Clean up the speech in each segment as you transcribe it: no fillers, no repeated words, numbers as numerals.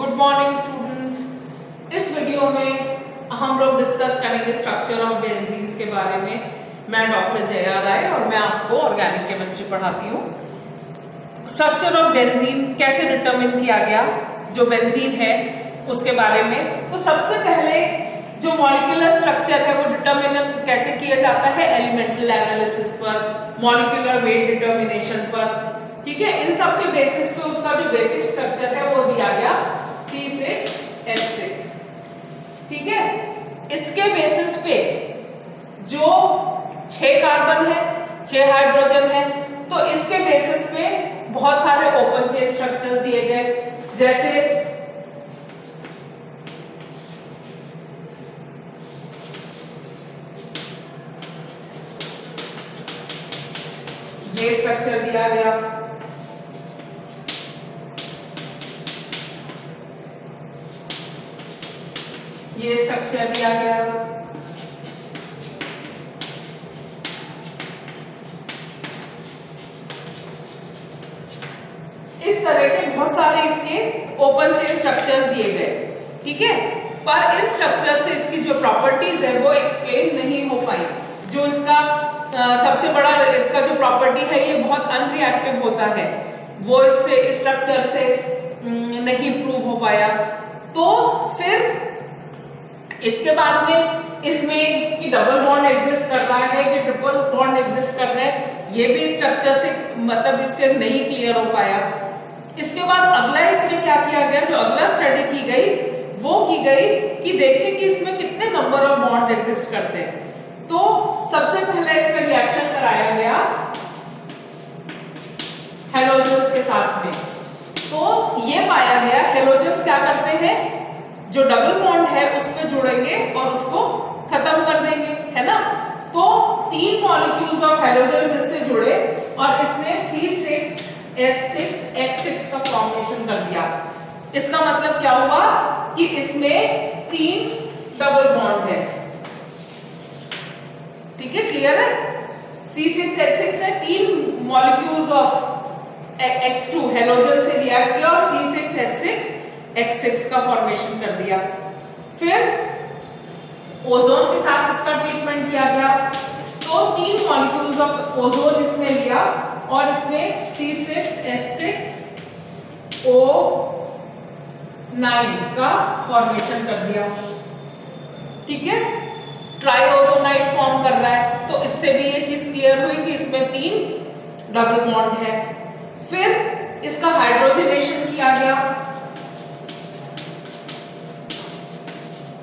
Good morning students. इस video में हम लोग डिस्कस करेंगे स्ट्रक्चर ऑफ बेंजीन्स के बारे में। मैं डॉक्टर जया राय और मैं आपको ऑर्गेनिक केमिस्ट्री पढ़ाती हूँ। स्ट्रक्चर ऑफ बेंजीन कैसे डिटरमिन किया गया, जो बेंजीन है उसके बारे में। तो सबसे पहले जो मॉलिक्यूलर स्ट्रक्चर है वो डिटरमिन कैसे किया जाता है, एलिमेंटल एनालिसिस पर, मॉलिक्यूलर वेट डिटर्मिनेशन पर। ठीक है, इन सब के बेसिस पे उसका जो बेसिक स्ट्रक्चर है वो दिया गया C6H6। ठीक है, इसके बेसिस पे जो 6 कार्बन है, 6 हाइड्रोजन है, तो इसके बेसिस पे बहुत सारे ओपन चेन स्ट्रक्चर्स दिए गए। जैसे ये स्ट्रक्चर दिया गया, ये स्ट्रक्चर दिया गया, इस तरह के बहुत सारे इसके ओपन चेन स्ट्रक्चर्स दिए गए। ठीक है, पर इन स्ट्रक्चर से इसकी जो प्रॉपर्टीज है वो एक्सप्लेन नहीं हो पाई। जो इसका सबसे बड़ा इसका जो प्रॉपर्टी है ये बहुत अनरिएक्टिव होता है, वो इससे इस स्ट्रक्चर से नहीं प्रूव हो पाया। तो फिर इसके बाद में इसमें कि डबल बॉन्ड एग्जिस्ट कर रहा है कि ट्रिपल बॉन्ड एग्जिस्ट कर रहा है, ये भी स्ट्रक्चर से मतलब इसके नहीं क्लियर हो पाया। इसके बाद अगला इसमें क्या किया गया, जो अगला स्टडी की गई वो की गई कि देखें कि इसमें कितने नंबर ऑफ बॉन्ड्स एग्जिस्ट करते हैं। तो सबसे पहले इसका रिएक्शन कराया गया हेलोजन्स के साथ में। तो ये पाया गया हेलोजन्स क्या करते हैं, जो डबल बॉन्ड है उसमें जुड़ेंगे और उसको खत्म कर देंगे, है ना। तो 3 मॉलिक्यूल्स ऑफ हेलोजन्स इससे जुड़े और इसने C6H6X6 का फॉर्मेशन कर दिया। इसका मतलब क्या हुआ कि इसमें 3 डबल बॉन्ड है। ठीक है, क्लियर है। C6H6 ने 3 मॉलिक्यूल्स ऑफ X2 हेलोजन से रिएक्ट किया और C6H6X6 का फॉर्मेशन कर दिया। फिर ओजोन के साथ इसका ट्रीटमेंट किया गया। तो 3 मॉलिक्यूल्स ऑफ ओजोन इसने लिया और इसने C6H6O9 का फॉर्मेशन कर दिया। ठीक है, ट्राइओजोनाइड फॉर्म कर रहा है। तो इससे भी ये चीज क्लियर हुई कि इसमें 3 डबल बॉन्ड है। फिर इसका हाइड्रोजनेशन किया गया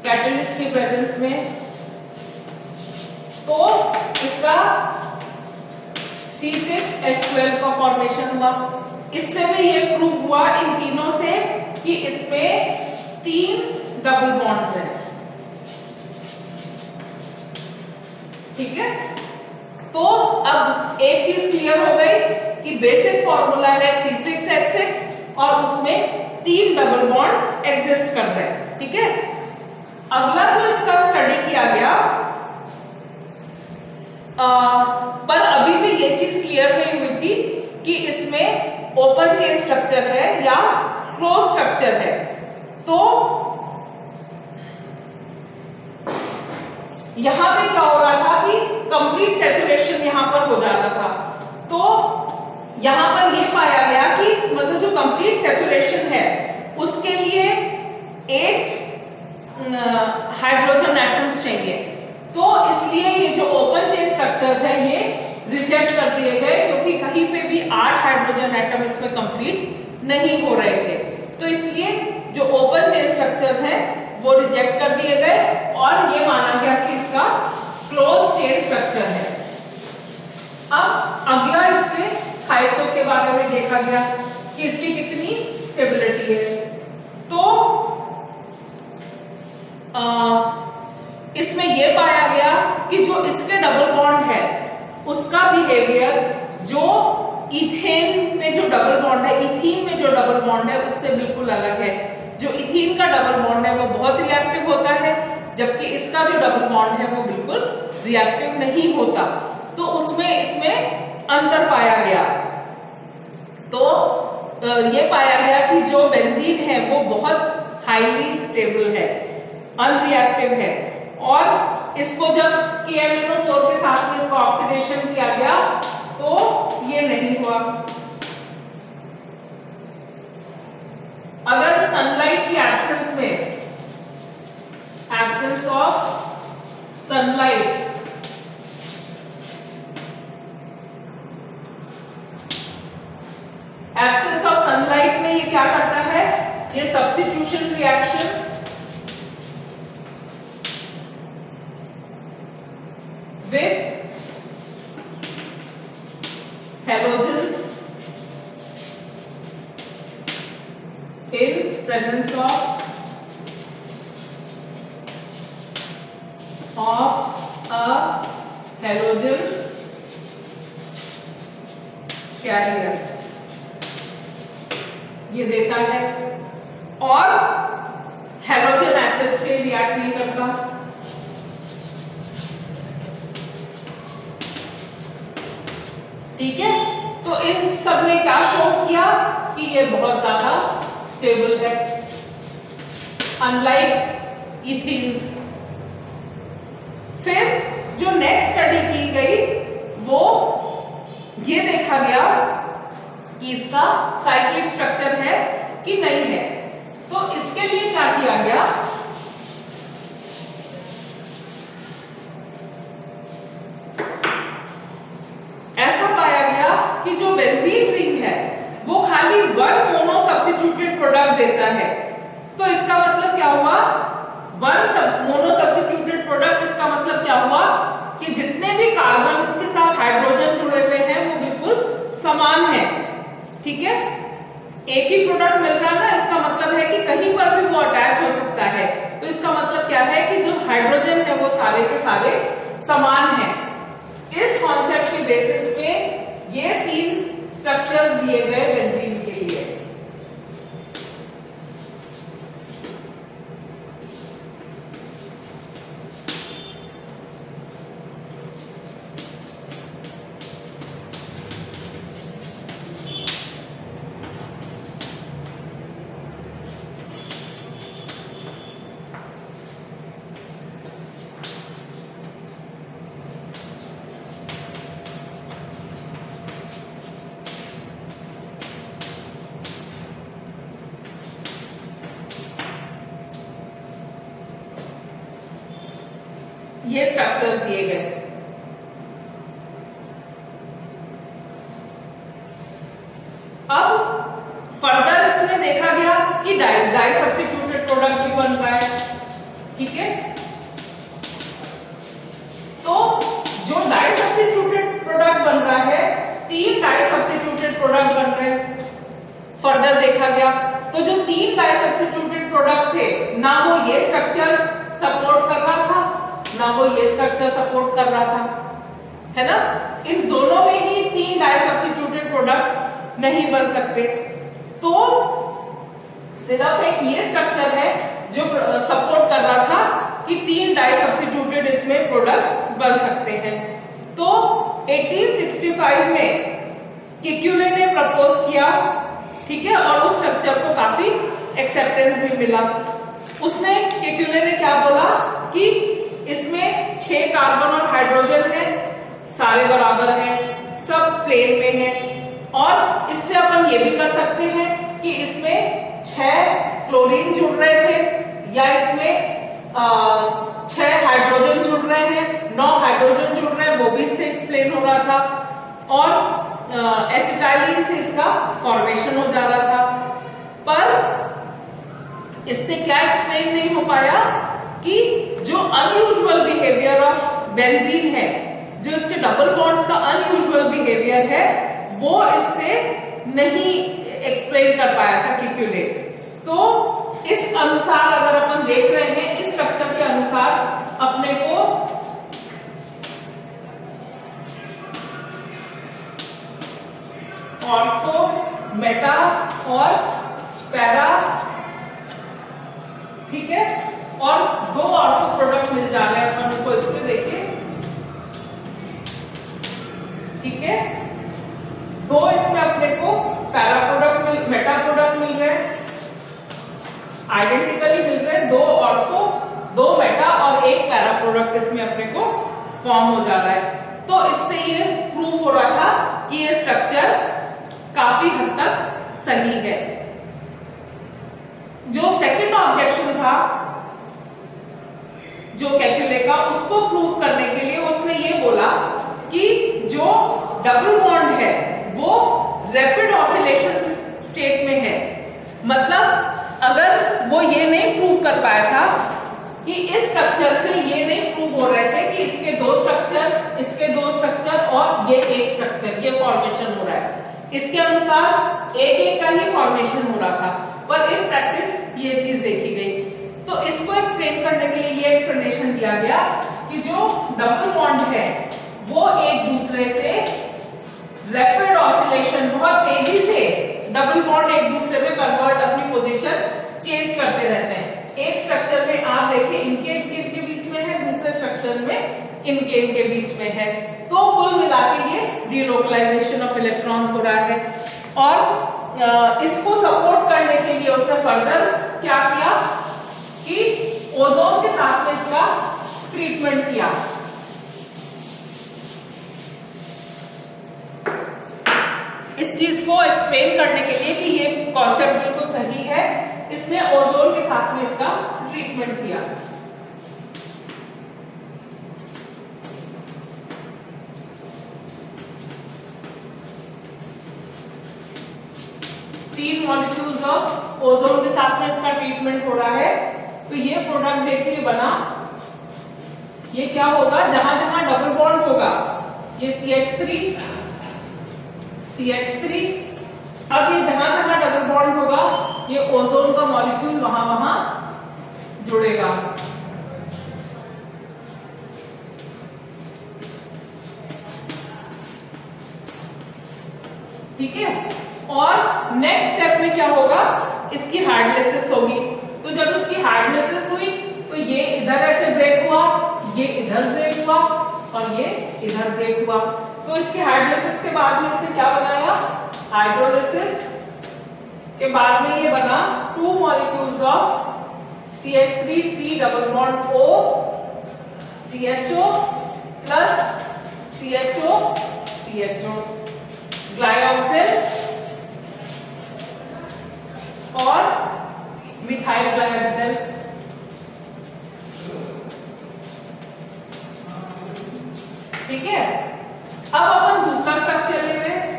कैटलिस्ट की प्रेजेंस में। तो इसका C6H12 का फॉर्मेशन हुआ। इससे भी ये प्रूव हुआ इन तीनों से कि इसमें 3 डबल बॉन्ड्स हैं। ठीक है, तो अब एक चीज क्लियर हो गई कि बेसिक फॉर्मूला है C6H6 और उसमें 3 डबल बॉन्ड एग्जिस्ट कर रहे हैं। ठीक है, अगला जो इसका स्टडी किया गया, पर अभी भी ये चीज क्लियर नहीं हुई थी कि इसमें ओपन चेन स्ट्रक्चर है या क्लोज स्ट्रक्चर है। तो यहां पे क्या हो रहा था कि कंप्लीट सैचुरेशन यहां पर हो जा रहा था। तो यहां पर ये पाया गया कि मतलब जो कंप्लीट सैचुरेशन है उसके लिए 8 हाइड्रोजन एटम्स चाहिए। तो इसलिए ये जो ओपन चेन स्ट्रक्चर्स है ये रिजेक्ट कर दिए गए, क्योंकि कहीं पे भी 8 हाइड्रोजन एटम इसमें कंप्लीट नहीं हो रहे थे। तो इसलिए जो ओपन चेन स्ट्रक्चर्स हैं वो रिजेक्ट कर दिए गए और ये माना गया कि इसका क्लोज चेन स्ट्रक्चर है। अब अगला इसके स्थायित्व के बारे में देखा गया कि इसकी कितनी स्टेबिलिटी है। तो इसमें यह पाया गया कि जो इसके डबल बॉन्ड है उसका बिहेवियर जो इथेन में जो डबल बॉन्ड है, इथीन में जो डबल बॉन्ड है उससे बिल्कुल अलग है। जो इथीन का डबल बॉन्ड है वो बहुत रिएक्टिव होता है, जबकि इसका जो डबल बॉन्ड है वो बिल्कुल रिएक्टिव नहीं होता। तो उसमें इसमें अंतर पाया गया। तो ये पाया गया कि जो बेंजीन है वो बहुत हाईली स्टेबल है, अनरिएक्टिव है, और इसको जब KMnO4 के साथ में इसका ऑक्सीडेशन किया गया तो ये नहीं हुआ। अगर सनलाइट की एब्सेंस में, absence of sunlight, absence of sunlight में ये क्या करता है, ये substitution reaction with halogens in presence of a halogen carrier ये देता है, और हैलोजन एसिड से रिएक्ट नहीं करता। ठीक है, तो इन सब ने क्या शो किया कि ये बहुत ज्यादा स्टेबल है, अनलाइक इथीन्स। फिर जो नेक्स्ट स्टडी की गई वो ये देखा गया कि इसका साइक्लिक स्ट्रक्चर है कि नहीं है। तो इसके लिए क्या किया गया, ऐसा पाया गया कि जो बेंजीन रिंग है वो खाली वन मोनो सब्स्टिट्यूटेड प्रोडक्ट देता है। तो इसका मतलब क्या हुआ, वन मोनो सब्स्टिट्यूटेड प्रोडक्ट, इसका मतलब क्या हुआ कि जितने भी कार्बन के साथ हाइड्रोजन जुड़े हुए हैं वो बिल्कुल समान है। ठीक है, एक ही प्रोडक्ट मिल रहा है ना, इसका मतलब है कि कहीं पर भी वो अटैच हो सकता है। तो इसका मतलब क्या है कि जो हाइड्रोजन है वो सारे के सारे समान है। इस कॉन्सेप्ट के बेसिस पे ये 3 स्ट्रक्चर्स दिए गए बेंजीन के लिए। ये स्ट्रक्चर्स दिए गए। अब फर्दर इसमें देखा गया कि डाई सब्स्टिट्यूटेड प्रोडक्ट भी बन रहा है। ठीक है, तो जो डाई सब्स्टिट्यूटेड प्रोडक्ट बन रहा है, 3 डाई सब्स्टिट्यूटेड प्रोडक्ट बन रहे हैं। फर्दर देखा गया तो जो 3 डाई सब्स्टिट्यूटेड प्रोडक्ट थे, ना वो ये स्ट्रक्चर सपोर्ट कर रहा था, ना वो ये स्ट्रक्चर सपोर्ट कर रहा था, है ना। इन दोनों में ही 3 डाई सब्स्टिट्यूटेड प्रोडक्ट नहीं बन सकते। तो सिर्फ एक ये स्ट्रक्चर है जो सपोर्ट कर रहा था कि 3 डाई सब्स्टिट्यूटेड इसमें प्रोडक्ट बन सकते हैं। तो 1865 में केक्यूले ने प्रपोज किया, ठीक है, और उस स्ट्रक्चर को काफी एक्सेप्टेंस भी मिला। उसने केक्यूले ने क्या बोला कि इसमें 6 कार्बन और हाइड्रोजन है, सारे बराबर हैं, सब प्लेन में हैं, और इससे अपन ये भी कर सकते हैं कि इसमें 6 क्लोरीन जुड़ रहे थे, या इसमें 6 हाइड्रोजन जुड़ रहे हैं, 9 हाइड्रोजन जुड़ रहे हैं, वो भी इससे एक्सप्लेन हो रहा था, और एसिटाइलिन से इसका फॉर्मेशन हो जा रहा था। पर इससे क्या एक्सप्लेन नहीं हो पाया कि जो अनयूजुअल बिहेवियर ऑफ बेंजीन है, जो इसके डबल बॉन्ड्स का अनयूजुअल बिहेवियर है, वो इससे नहीं एक्सप्लेन कर पाया था केक्यूले। तो इस अनुसार अगर अपन देख रहे हैं, इस स्ट्रक्चर के अनुसार अपने को ऑर्थो, मेटा और पैरा, ठीक है, और 2 ऑर्थो प्रोडक्ट मिल जा रहे हैं अपन को इससे, देखिए, ठीक है, 2 इसमें अपने को पैरा प्रोडक्ट आइडेंटिकली मिल रहे हैं, 2 ऑर्थो 2 मेटा और 1 पैरा प्रोडक्ट इसमें अपने को फॉर्म हो जा रहा है। तो इससे ये प्रूव हो रहा था कि ये स्ट्रक्चर काफी हद तक सही है। जो सेकंड ऑब्जेक्शन था जो कैक्युले का, उसको प्रूव करने के लिए उसने ये बोला कि जो डबल बॉन्ड है वो रैपिड ऑसिलेशन स्टेट में है। मतलब अगर वो ये नहीं प्रूव कर पाया था कि इस स्ट्रक्चर से ये नहीं प्रूव हो रहे थे कि इसके 2 स्ट्रक्चर, इसके 2 स्ट्रक्चर और ये एक स्ट्रक्चर, ये फॉर्मेशन हो रहा है। इसके अनुसार एक का ही फॉर्मेशन हो रहा था, पर इन प्रैक्टिस ये चीज देखी गई। तो इसको एक्सप्लेन करने के लिए ये एक्सप्लेनेशन दिया गया कि जो डबल बॉन्ड है वो एक दूसरे से रैपिड ऑसिलेशन, बहुत तेजी से डबल बॉन्ड एक दूसरे में कन्वर्ट, अपनी पोजीशन चेंज करते रहते हैं। एक स्ट्रक्चर में आप देखिए इनके के बीच में है, दूसरे स्ट्रक्चर में इनके बीच में है। तो कुल मिला के ये डीलोकलाइजेशन ऑफ इलेक्ट्रॉन्स हो रहा है। और इसको सपोर्ट करने के लिए उसने फर्दर क्या किया कि ओजोन के साथ में इसका ट्रीटमेंट किया। इस चीज को एक्सप्लेन करने के लिए कि ये कॉन्सेप्ट बिल्कुल सही है, इसने ओजोन के साथ में इसका ट्रीटमेंट किया। तीन मॉलिक्यूल्स ऑफ ओजोन के साथ में इसका ट्रीटमेंट हो रहा है। तो ये प्रोडक्ट देखिए बना, ये क्या होगा, जहां जहां डबल बॉन्ड होगा ये CH3, अब ये जहां जहां डबल बॉन्ड होगा ये ओजोन का मॉलिक्यूल वहां वहां जुड़ेगा। ठीक है। और नेक्स्ट स्टेप में क्या होगा, इसकी हार्डनेसेस होगी। तो जब इसकी हार्डनेसेस हुई तो ये इधर ऐसे ब्रेक हुआ, ये इधर ब्रेक हुआ और ये इधर ब्रेक हुआ। तो इसके हार्डनेसेस के बाद में इसने क्या बनाया, हाइड्रोलिसिस के बाद में ये बना 2 molecules of CH3C double bond O CHO plus CHO ग्लाइऑक्सिल और मिथाइल ग्लाइऑक्सिल। ठीक है। अब अपन दूसरा स्ट्रक्चर ले रहे हैं।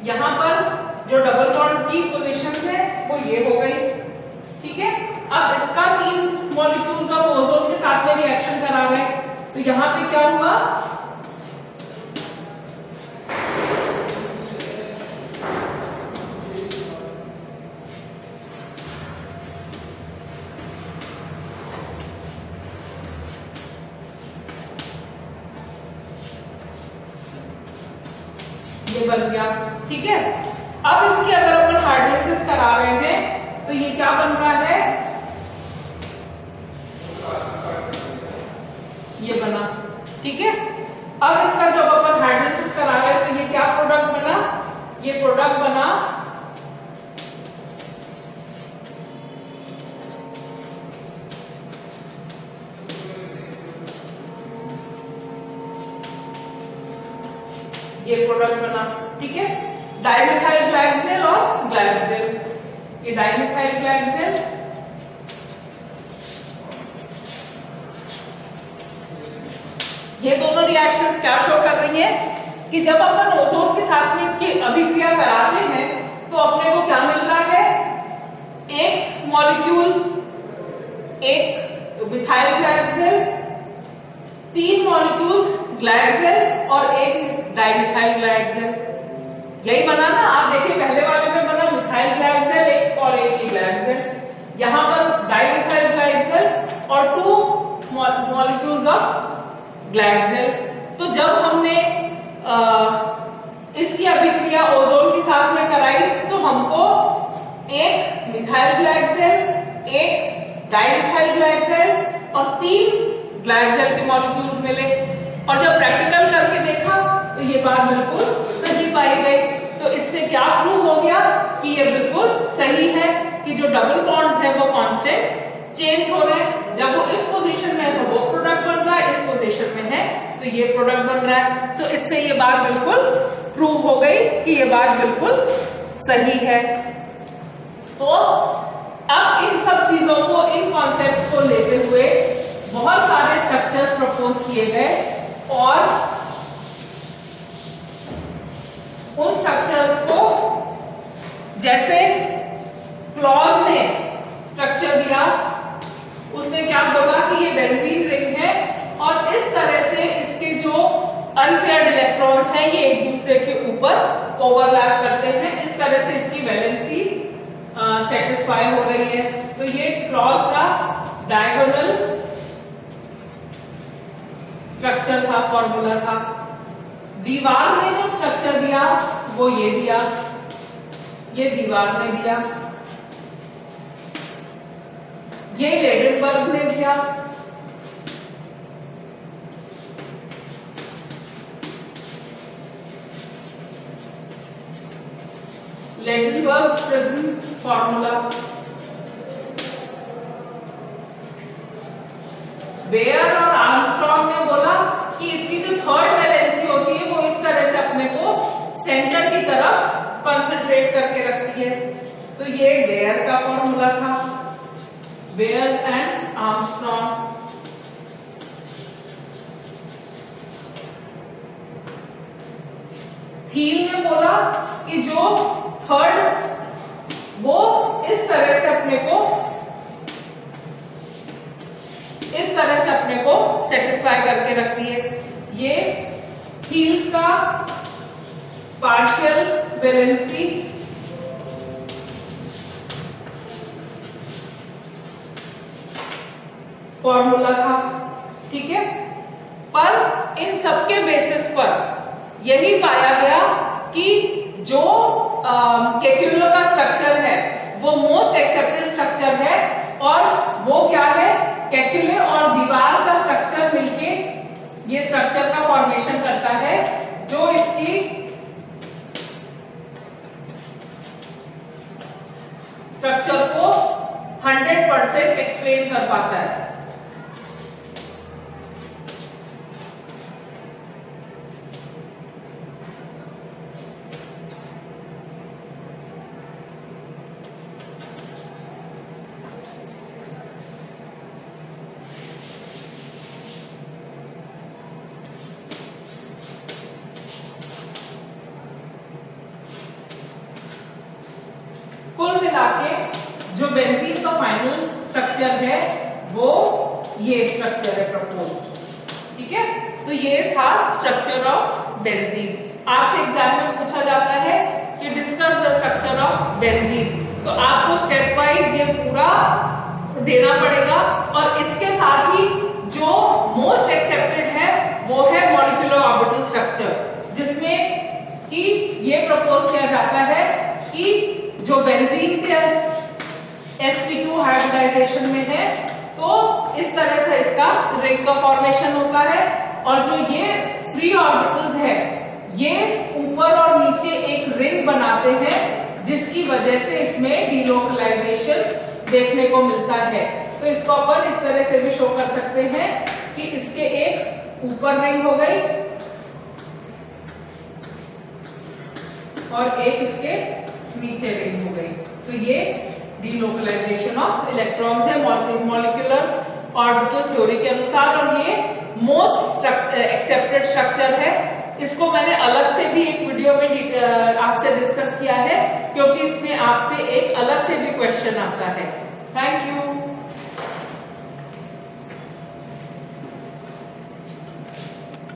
यहां पर जो डबल बॉन्ड की पोजीशन है वो ये हो गई। ठीक है। अब इसका 3 मॉलिक्यूल्स ऑफ ओजोन के साथ में रिएक्शन करा रहे हैं। तो यहां पे क्या हुआ, ये बन गया। ठीक है। अब इसकी अगर अपन हार्डनेसेस करा रहे हैं तो ये क्या बन रहा है, ये बना। ठीक है। अब इसका जब अपन हार्डनेसेस करा रहे हैं तो ये क्या प्रोडक्ट बना, ये प्रोडक्ट बना ये प्रोडक्ट बना। ठीक है। डाइमिथाइल ग्लाइक्सिल और ग्लाइक्सिल, ये डाइमिथाइल ग्लाइक्सिल ये दोनों रिएक्शंस क्या शो कर रही हैं कि जब अपन ओजोन के साथ में इसकी अभिक्रिया कराते हैं तो अपने को क्या मिल रहा है, एक मॉलिक्यूल, एक मिथाइल ग्लाइक्सिल, 3 मॉलिक्यूल्स ग्लाइक्सिल और एक डाइमिथाइल ग्लाइक्सिल। यही बना ना, आप देखिए पहले वाले में बना मिथाइल ग्लाइक्सिल एक और एक ही ग्लाइक्सिल, यहां पर डाइमिथाइल ग्लाइक्सिल और 2 मॉलिक्यूल्स ऑफ ग्लाइक्सिल। तो जब हमने इसकी अभिक्रिया ओजोन के साथ में कराई तो हमको एक मिथाइल ग्लाइक्सिल, एक डाइमिथाइल ग्लाइक्सिल और 3 ग्लाइक्सिल के मॉलिक्यूल्स मिले। और जब प्रैक्टिकल करके देखा तो ये बात बिल्कुल सही पाई गई। सही है कि जो डबल बॉन्ड्स है वो कांस्टेंट चेंज हो रहे हैं। जब वो इस पोजीशन में है तो वो प्रोडक्ट बन रहा है, इस पोजीशन में है तो ये प्रोडक्ट बन रहा है। तो इससे ये बात बिल्कुल प्रूव हो गई कि ये बात बिल्कुल सही है। तो अब इन सब चीजों को, इन कॉन्सेप्ट्स को लेते हुए बहुत सारे स्ट्रक्चर्स प्रपोज किए गए और उन स्ट्रक्चर्स को, जैसे क्लॉज ने स्ट्रक्चर दिया, उसने क्या बोला कि ये बेंजीन रिंग है और इस तरह से इसके जो अनपेयर्ड इलेक्ट्रॉन्स हैं ये एक दूसरे के ऊपर ओवरलैप करते हैं, इस तरह से इसकी वैलेंसी सेटिस्फाई हो रही है। तो ये क्लॉज का डायगोनल स्ट्रक्चर था, फॉर्मूला था। दीवार ने जो स्ट्रक्चर दिया वो ये दिया, ये दीवार ने दिया, ये लेडेनबर्ग ने दिया, लेडेनबर्ग्स प्रिज्म फॉर्मूला, बेयर और आर्मस्ट्रॉन्ग ने बोला कि इसकी जो थर्ड वैलेंसी होती है वो इस तरह से अपने को सेंटर की तरफ कंसंट्रेट करके रखती है। तो ये बेयर का फॉर्मूला था, बेयर्स एंड आर्मस्ट्रॉन्ग। थील ने बोला कि जो थर्ड वो इस तरह से अपने को सेटिस्फाई करके रखती है। ये हील्स का पार्शियल वैलेंसी फॉर्मूला था, ठीक है। पर इन सबके बेसिस पर यही पाया गया कि जो केक्यूलो का स्ट्रक्चर है वो मोस्ट एक्सेप्टेड स्ट्रक्चर है और वो क्या है, केक्यूले और दीवार का स्ट्रक्चर मिलके ये स्ट्रक्चर का फॉर्मेशन करता है जो इसकी स्ट्रक्चर को 100% एक्सप्लेन कर पाता है। कुल मिलाके जो बेंजीन का फाइनल स्ट्रक्चर है वो ये स्ट्रक्चर है प्रपोज्ड, ठीक है। तो ये था स्ट्रक्चर ऑफ बेंजीन। आपसे एग्जाम में पूछा जाता है कि discuss the structure of benzene, तो आपको स्टेप वाइज ये पूरा देना पड़ेगा। और इसके साथ ही जो मोस्ट एक्सेप्टेड है वो है मॉलिक्यूलर ऑर्बिटल स्ट्रक्चर, जिसमें कि ये प्रपोज किया जाता है कि जो बेंजीन के sp2 हाइब्रिडाइजेशन में है तो इस तरह से इसका रिंग का फॉर्मेशन होता है और जो ये फ्री ऑर्बिटल्स है ये ऊपर और नीचे एक रिंग बनाते हैं जिसकी वजह से इसमें डीलोकलाइजेशन देखने को मिलता है। तो इसको अपन इस तरह से भी शो कर सकते हैं कि इसके एक ऊपर रिंग हो गई और एक इसके नीचे रिंग हो गई। तो ये डीलोकलाइजेशन ऑफ इलेक्ट्रॉन्स है मॉलिक्यूलर ऑर्बिटल थ्योरी के अनुसार और ये मोस्ट एक्सेप्टेड स्ट्रक्चर है। इसको मैंने अलग से भी एक वीडियो में आपसे डिस्कस किया है क्योंकि इसमें आपसे एक अलग से भी क्वेश्चन आता है। Thank you.